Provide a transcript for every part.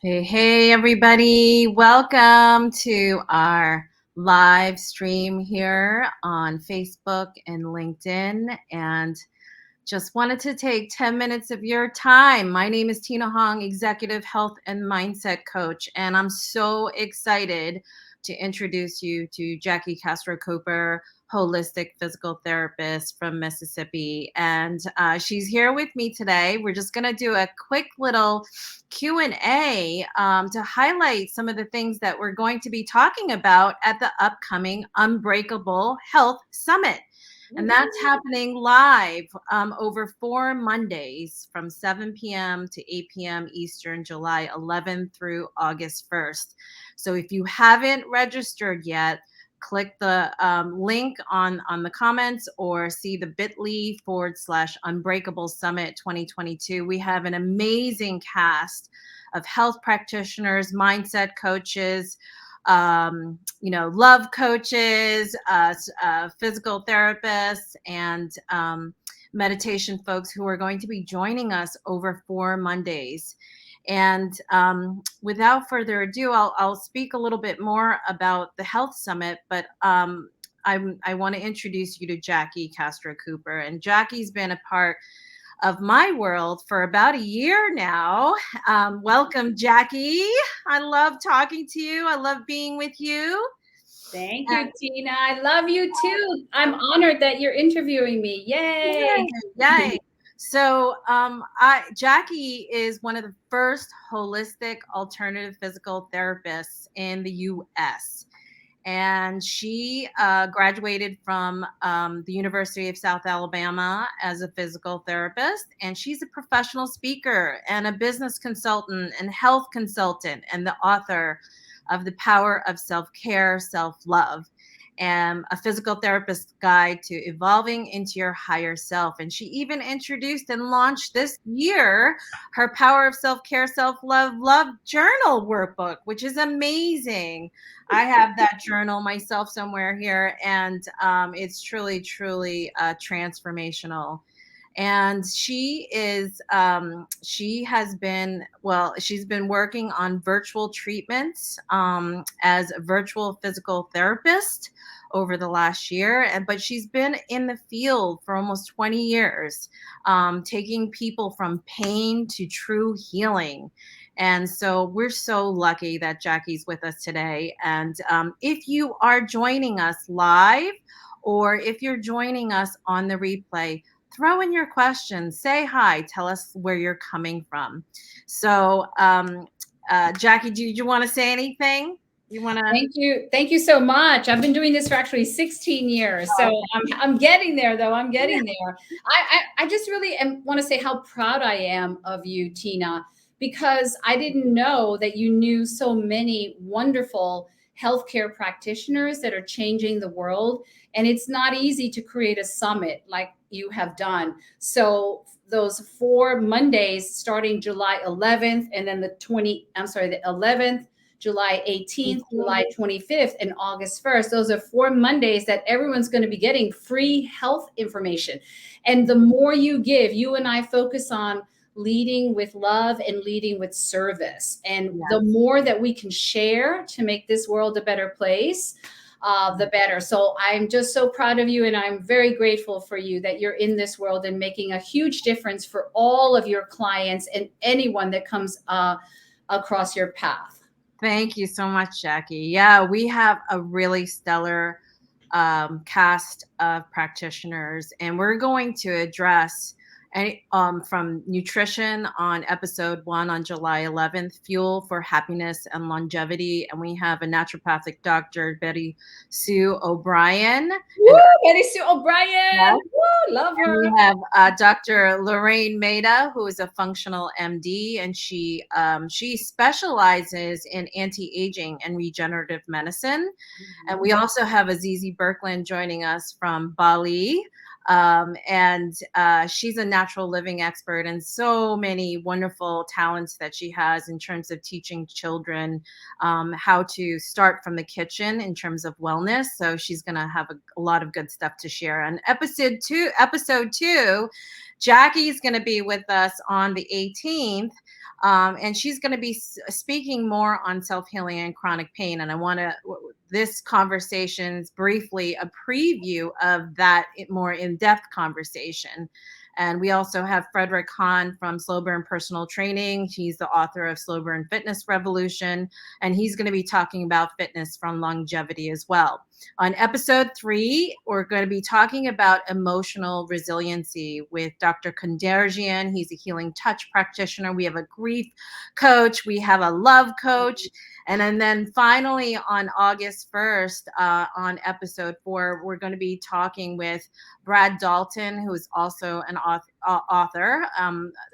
Hey, everybody. Welcome to our live stream here on Facebook and LinkedIn. And just wanted to take 10 minutes of your time. My name is Tina Hong, Executive Health and Mindset Coach, and I'm so excited to introduce you to Jackie Castro Cooper, holistic physical therapist from Mississippi. And she's here with me today. We're just going to do a quick little Q&A to highlight some of the things that we're going to be talking about at the upcoming Unbreakable Health Summit. And that's happening live over 4 Mondays from 7 p.m. to 8 p.m. Eastern, July 11th through August 1st. So if you haven't registered yet, click the link on the comments or see the bit.ly/Unbreakable Summit 2022. We have an amazing cast of health practitioners, mindset coaches, love coaches, physical therapists, and meditation folks who are going to be joining us over 4 Mondays. And without further ado, I'll speak a little bit more about the Health Summit, but I want to introduce you to Jackie Castro Cooper. And Jackie's been a part of my world for about a year now. Welcome, Jackie. I love talking to you. I love being with you. Thank you, Tina. I love you too. I'm honored that you're interviewing me. Yay. Yay. So Jackie is one of the first holistic alternative physical therapists in the U.S. And she graduated from the University of South Alabama as a physical therapist. And she's a professional speaker and a business consultant and health consultant and the author of The Power of Self-Care, Self-Love, and a physical therapist guide to evolving into your higher self. And she even introduced and launched this year her Power of Self-Care, Self-Love LOve Journal Workbook, which is amazing. I have that journal myself somewhere here, and it's truly, truly transformational. And she's been working on virtual treatments as a virtual physical therapist over the last year. But she's been in the field for almost 20 years, taking people from pain to true healing. And so we're so lucky that Jackie's with us today. And if you are joining us live, or if you're joining us on the replay, throw in your questions, say hi, tell us where you're coming from. So Jackie, do you want to say anything? You want to? Thank you so much. I've been doing this for actually 16 years. So I'm getting there though. I'm getting there. I just really want to say how proud I am of you, Tina, because I didn't know that you knew so many wonderful healthcare practitioners that are changing the world. And it's not easy to create a summit like you have done. So those 4 Mondays starting July 11th and then the 11th, July 18th, July 25th, and August 1st. Those are 4 Mondays that everyone's going to be getting free health information. And the more you give, you and I focus on leading with love and leading with service. And the more that we can share to make this world a better place, the better. So I'm just so proud of you. And I'm very grateful for you that you're in this world and making a huge difference for all of your clients and anyone that comes across your path. Thank you so much, Jackie. Yeah, we have a really stellar cast of practitioners, and we're going to address from nutrition on episode 1 on July 11th, fuel for happiness and longevity. And we have a naturopathic doctor, Betty Sue O'Brien. Woo, Betty Sue O'Brien. Yeah. Woo, love her. And we have Dr. Lorraine Maida, who is a functional MD, and she specializes in anti-aging and regenerative medicine. And we also have Azizi Birkland joining us from Bali. And she's a natural living expert and so many wonderful talents that she has in terms of teaching children how to start from the kitchen in terms of wellness. So she's going to have a lot of good stuff to share. And episode two, Jackie is going to be with us on the 18th. And she's going to be speaking more on self-healing and chronic pain. And I want to, this conversation is briefly a preview of that more in-depth conversation. And we also have Frederick Hahn from Slow Burn Personal Training. He's the author of Slow Burn Fitness Revolution, and he's going to be talking about fitness from longevity as well. On episode 3, we're going to be talking about emotional resiliency with Dr. Kunderjian. He's a healing touch practitioner. We have a grief coach. We have a love coach. And then finally on August 1st, on episode 4, we're going to be talking with Brad Dalton, who is also an author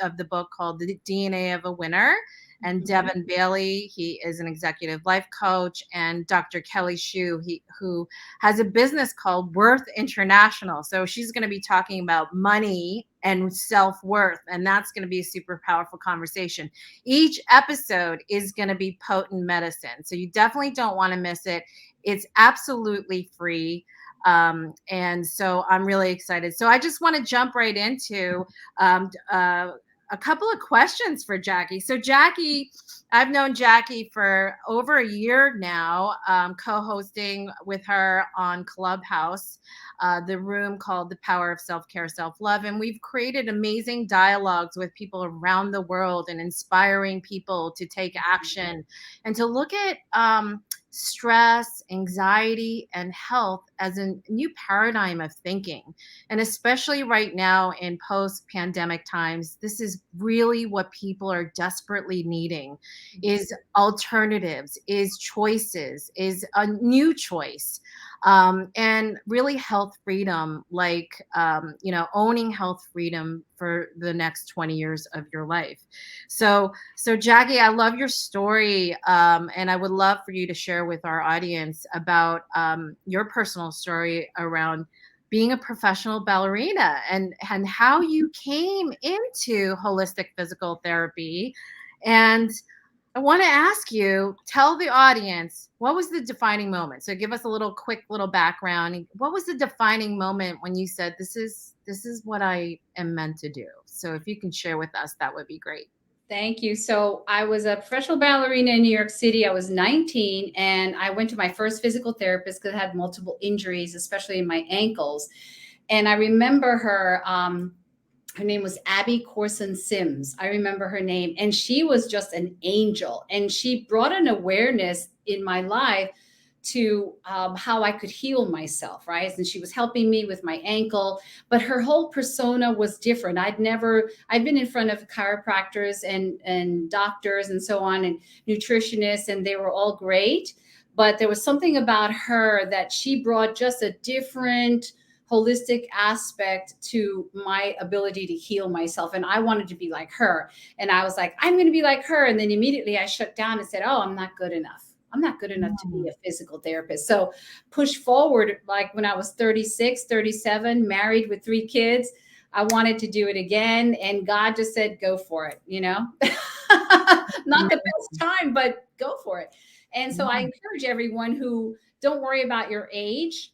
of the book called The DNA of a Winner. And Devin Bailey, he is an executive life coach, and Dr. Kelly Shue, who has a business called Worth International. So she's going to be talking about money and self-worth, and that's going to be a super powerful conversation. Each episode is going to be potent medicine, so you definitely don't want to miss it. It's absolutely free. And so I'm really excited. So I just want to jump right into a couple of questions for Jackie. So Jackie, I've known Jackie for over a year now, co-hosting with her on Clubhouse, the room called The Power of Self-Care, Self-Love. And we've created amazing dialogues with people around the world and inspiring people to take action and to look at stress, anxiety, and health as a new paradigm of thinking. And especially right now in post-pandemic times, this is really what people are desperately needing, is alternatives, is choices, is a new choice, and really health freedom, like, owning health freedom for the next 20 years of your life. So Jackie, I love your story. And I would love for you to share with our audience about your personal story around being a professional ballerina and how you came into holistic physical therapy. And I want to ask you, tell the audience, what was the defining moment? So give us a quick little background. What was the defining moment when you said, this is what I am meant to do? So if you can share with us, that would be great. Thank you. So I was a professional ballerina in New York City. I was 19 and I went to my first physical therapist because I had multiple injuries, especially in my ankles. And I remember her, her name was Abby Corson Sims. I remember her name. And she was just an angel. And she brought an awareness in my life to how I could heal myself, right? And she was helping me with my ankle, but her whole persona was different. I'd been in front of chiropractors and doctors and so on, and nutritionists, and they were all great. But there was something about her that she brought just a different holistic aspect to my ability to heal myself. And I wanted to be like her. And I was like, I'm going to be like her. And then immediately I shut down and said, oh, I'm not good enough. I'm not good enough to be a physical therapist. So push forward, like when I was 36, 37, married with 3 kids, I wanted to do it again. And God just said, go for it, not the best time, but go for it. And so I encourage everyone who don't worry about your age,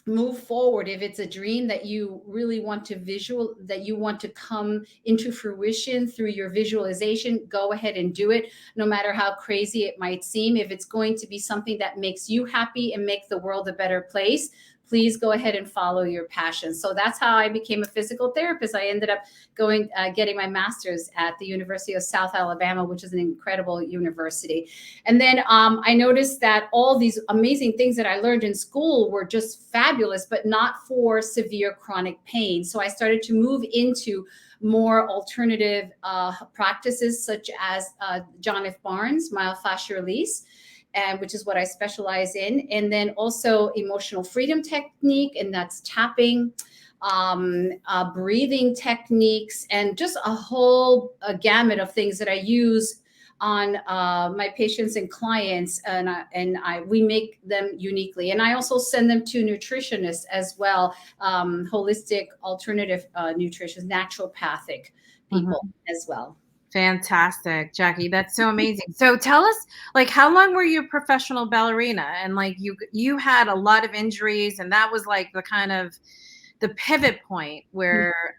move forward. If it's a dream that you really want to come into fruition through your visualization, go ahead and do it, no matter how crazy it might seem. If it's going to be something that makes you happy and make the world a better place, please go ahead and follow your passion. So that's how I became a physical therapist. I ended up getting my master's at the University of South Alabama, which is an incredible university. And then I noticed that all these amazing things that I learned in school were just fabulous, but not for severe chronic pain. So I started to move into more alternative practices, such as John F. Barnes, myofascial release, which is what I specialize in. And then also emotional freedom technique, and that's tapping, breathing techniques, and just a whole gamut of things that I use on my patients and clients, and we make them uniquely. And I also send them to nutritionists as well, holistic, alternative nutrition, naturopathic people as well. Fantastic, Jackie. That's so amazing. So tell us, like, how long were you a professional ballerina? And like you had a lot of injuries, and that was like the kind of the pivot point where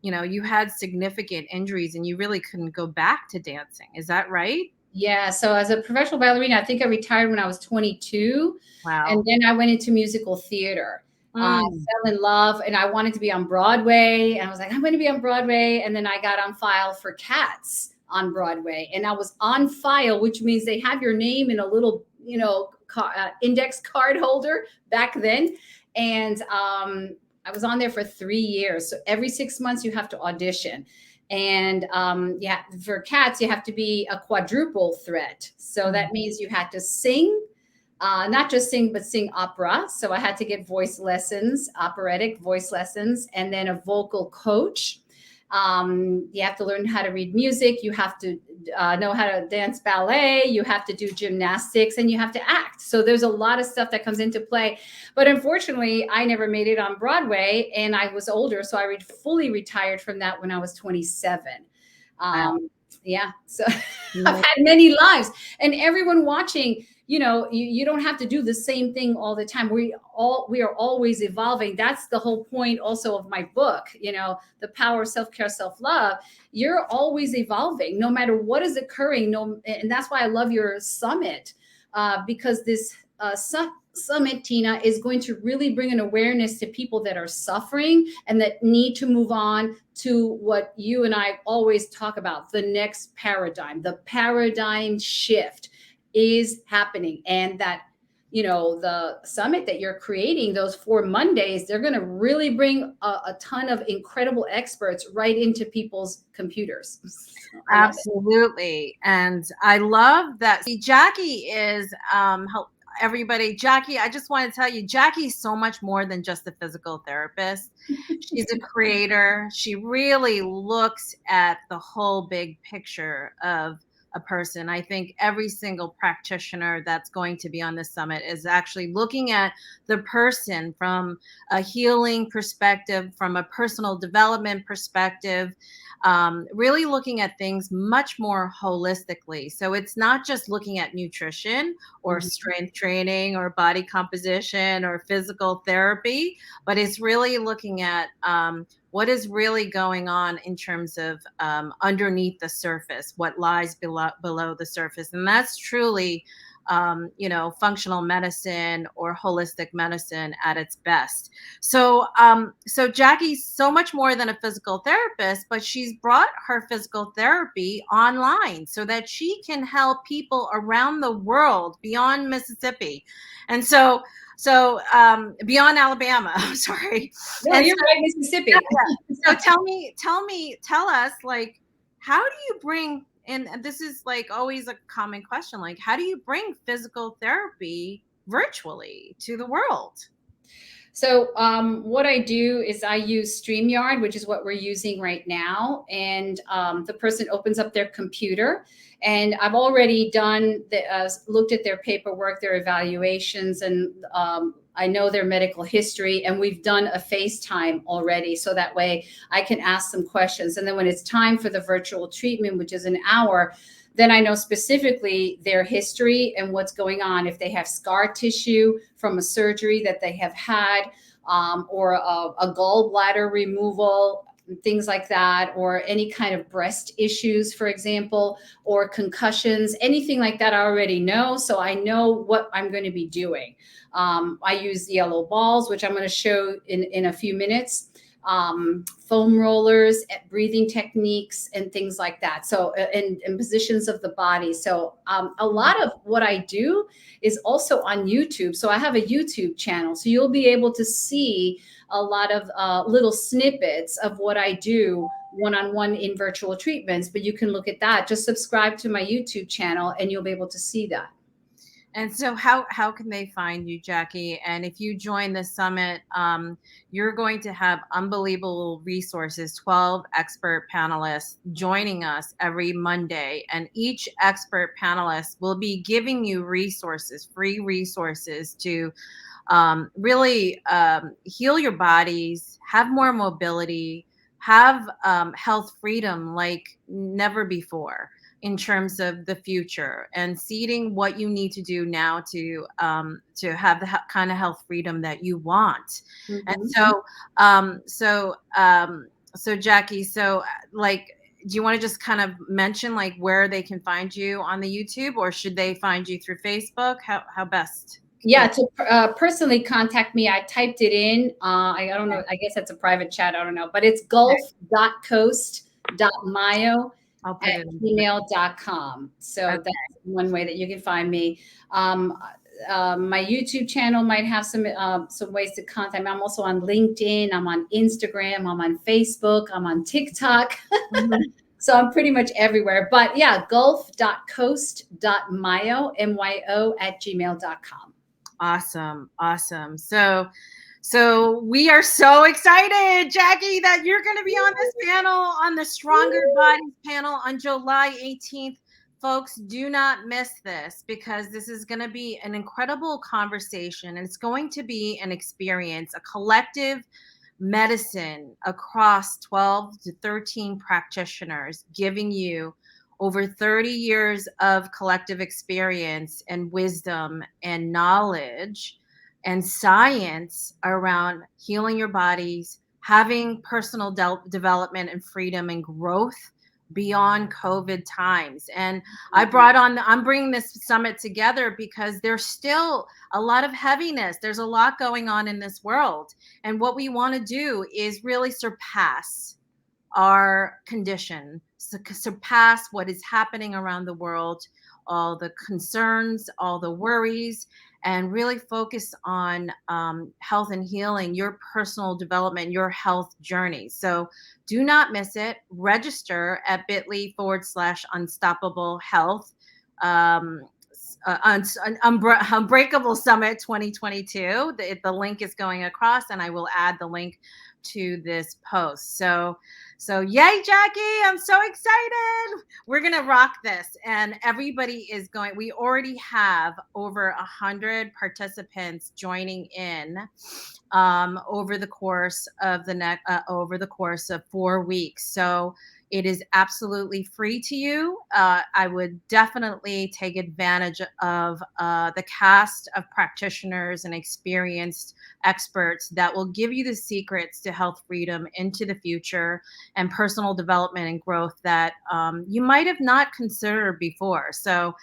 you had significant injuries and you really couldn't go back to dancing. Is that right? Yeah. So as a professional ballerina, I think I retired when I was 22. Wow. And then I went into musical theater. I Mm. fell in love, and I wanted to be on Broadway. And I was like, I'm going to be on Broadway. And then I got on file for Cats on Broadway. And I was on file, which means they have your name in a little, index card holder back then. And I was on there for 3 years. So every 6 months you have to audition. And yeah, for Cats, you have to be a quadruple threat. So that means you had to sing, not just sing, but sing opera. So I had to get voice lessons, operatic voice lessons, and then a vocal coach. You have to learn how to read music. You have to know how to dance ballet. You have to do gymnastics, and you have to act. So there's a lot of stuff that comes into play. But unfortunately, I never made it on Broadway, and I was older. So I fully retired from that when I was 27. Wow. Yeah. So I've had many lives, and everyone watching, you don't have to do the same thing all the time. We are always evolving. That's the whole point also of my book, The Power of Self-Care, Self-Love. You're always evolving no matter what is occurring. And that's why I love your summit, because this summit, Tina, is going to really bring an awareness to people that are suffering and that need to move on to what you and I always talk about, the next paradigm. The paradigm shift is happening, and that the summit that you're creating, those 4 Mondays, they're going to really bring a ton of incredible experts right into people's computers. Absolutely. And I love that. See, Jackie is everybody. Jackie, I just want to tell you, Jackie's so much more than just a physical therapist. She's a creator. She really looks at the whole big picture of a person. I think every single practitioner that's going to be on this summit is actually looking at the person from a healing perspective, from a personal development perspective, really looking at things much more holistically. So it's not just looking at nutrition or strength training or body composition or physical therapy, but it's really looking at what is really going on in terms of underneath the surface, what lies below the surface. And that's truly, functional medicine or holistic medicine at its best. So Jackie's so much more than a physical therapist, but she's brought her physical therapy online so that she can help people around the world beyond Mississippi. And so beyond Alabama, I'm sorry. No, you're right, Mississippi. So tell us, like, how do you bring, and this is like always a common question, like, how do you bring physical therapy virtually to the world? So what I do is I use StreamYard, which is what we're using right now. And the person opens up their computer, and I've already looked at their paperwork, their evaluations, and I know their medical history, and we've done a FaceTime already. So that way I can ask some questions. And then when it's time for the virtual treatment, which is an hour, then I know specifically their history and what's going on. If they have scar tissue from a surgery that they have had, or a gallbladder removal, things like that, or any kind of breast issues, for example, or concussions, anything like that I already know. So I know what I'm going to be doing. I use yellow balls, which I'm going to show in a few minutes. Foam rollers, breathing techniques, and things like that. So, and positions of the body. So, a lot of what I do is also on YouTube. So I have a YouTube channel. So you'll be able to see a lot of little snippets of what I do one-on-one in virtual treatments. But you can look at that. Just subscribe to my YouTube channel and you'll be able to see that. And so how can they find you, Jackie? And if you join the summit, you're going to have unbelievable resources, 12 expert panelists joining us every Monday. And each expert panelist will be giving you resources, free resources to really heal your bodies, have more mobility, have health freedom like never before in terms of the future, and seeding what you need to do now to have the kind of health freedom that you want. And Mhm. um, so so Jackie, like, do you want to just kind of mention like where they can find you on the YouTube, or should they find you through Facebook? How best? Yeah, to personally contact me, I typed it in. I don't know. I guess that's a private chat. I don't know. But it's gulf.coast.mayo I'll put at it in. gmail.com. So Okay. that's one way that you can find me. Um, my YouTube channel might have some ways to contact me. I'm also on LinkedIn. I'm on Instagram. I'm on Facebook. I'm on TikTok. Mhm. So I'm pretty much everywhere. But yeah, gulf.coast.mayo, MYO at gmail.com. Awesome. Awesome. So we are so excited, Jackie, that you're going to be on this panel, on the Stronger Bodies panel on July 18th. Folks, do not miss this, because this is going to be an incredible conversation, and it's going to be an experience, a collective medicine across 12 to 13 practitioners giving you over 30 years of collective experience and wisdom and knowledge and science around healing your bodies, having personal development and freedom and growth beyond COVID times. And I'm bringing this summit together because there's still a lot of heaviness. There's a lot going on in this world. And what we want to do is really surpass our condition, surpass what is happening around the world, all the concerns, all the worries, and really focus on health and healing, your personal development, your health journey. So do not miss it. Register at bit.ly/unstoppable health. Um, Unbreakable Summit 2022. The link is going across, and I will add the link to this post. So yay, Jackie! I'm so excited. We're gonna rock this, and everybody is going. We already have over 100 participants joining in over the course of over the course of 4 weeks. So it is absolutely free to you. I would definitely take advantage of the cast of practitioners and experienced experts that will give you the secrets to health freedom into the future and personal development and growth that you might have not considered before. So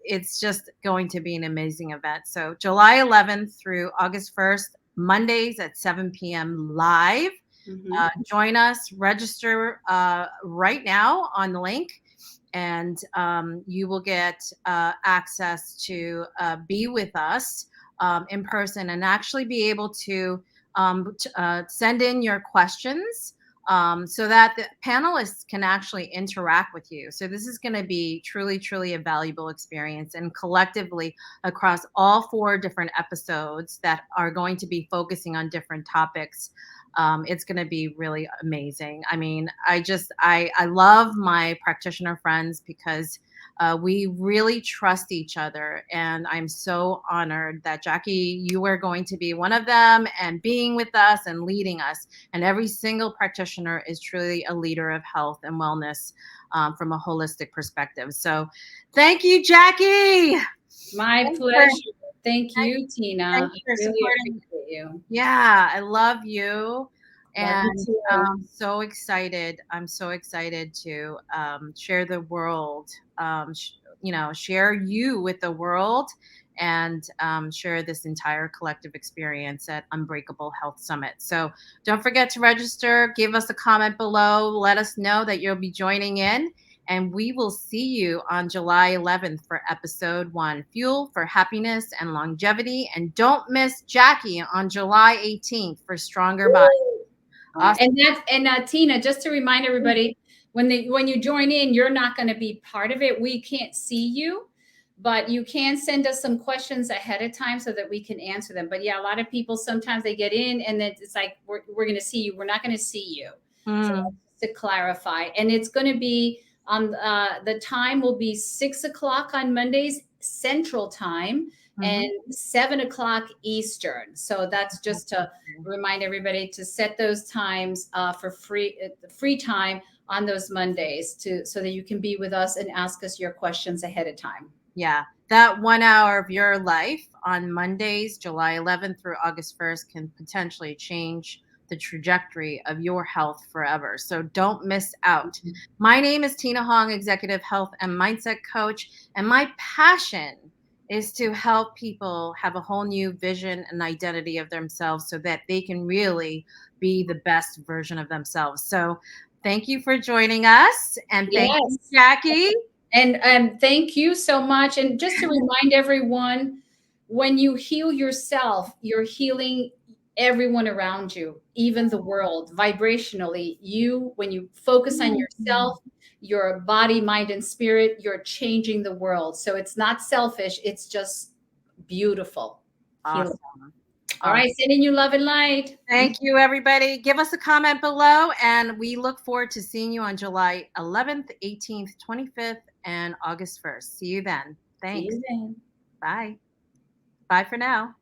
it's just going to be an amazing event. So July 11th through August 1st, Mondays at 7 p.m. live. Join us, register right now on the link, and you will get access to be with us in person and actually be able to send in your questions so that the panelists can actually interact with you. So this is going to be truly, truly a valuable experience, and collectively across all 4 different episodes that are going to be focusing on different topics. It's going to be really amazing. I mean, I love my practitioner friends because we really trust each other. And I'm so honored that, Jackie, you are going to be one of them and being with us and leading us. And every single practitioner is truly a leader of health and wellness from a holistic perspective. So thank you, Jackie. My Thanks pleasure. for, Thank you, Tina. thanks I for really supporting. appreciate you. Yeah, I love you. Love you And too. so excited. I'm so excited to share the world, share you with the world, and share this entire collective experience at Unbreakable Health Summit. So don't forget to register. Give us a comment below. Let us know that you'll be joining in. And we will see you on July 11th for episode 1, Fuel for Happiness and Longevity. And don't miss Jackie on July 18th for Stronger Bodies. Awesome. And Tina, just to remind everybody, when you join in, you're not going to be part of it. We can't see you, but you can send us some questions ahead of time so that we can answer them. But yeah, a lot of people, sometimes they get in and then it's like, we're going to see you. We're not going to see you. So to clarify, and it's going to be on the time will be 6 o'clock on Mondays Central Time and 7 o'clock Eastern. So that's just to remind everybody to set those times for free time on those Mondays so that you can be with us and ask us your questions ahead of time. Yeah, that 1 hour of your life on Mondays, July 11th through August 1st, can potentially change the trajectory of your health forever. So don't miss out. My name is Tina Hong, Executive Health and Mindset Coach, and my passion is to help people have a whole new vision and identity of themselves so that they can really be the best version of themselves. So thank you for joining us, and thank you, Jackie. And thank you so much. And just to remind everyone, when you heal yourself, you're healing everyone around you, even the world, vibrationally. When you focus on yourself, your body, mind, and spirit, you're changing the world. So it's not selfish. It's just beautiful. Awesome. All right, sending you love and light. Thank you, everybody. Give us a comment below, and we look forward to seeing you on July 11th, 18th, 25th, and August 1st. See you then. Thanks. See you then. Bye. Bye for now.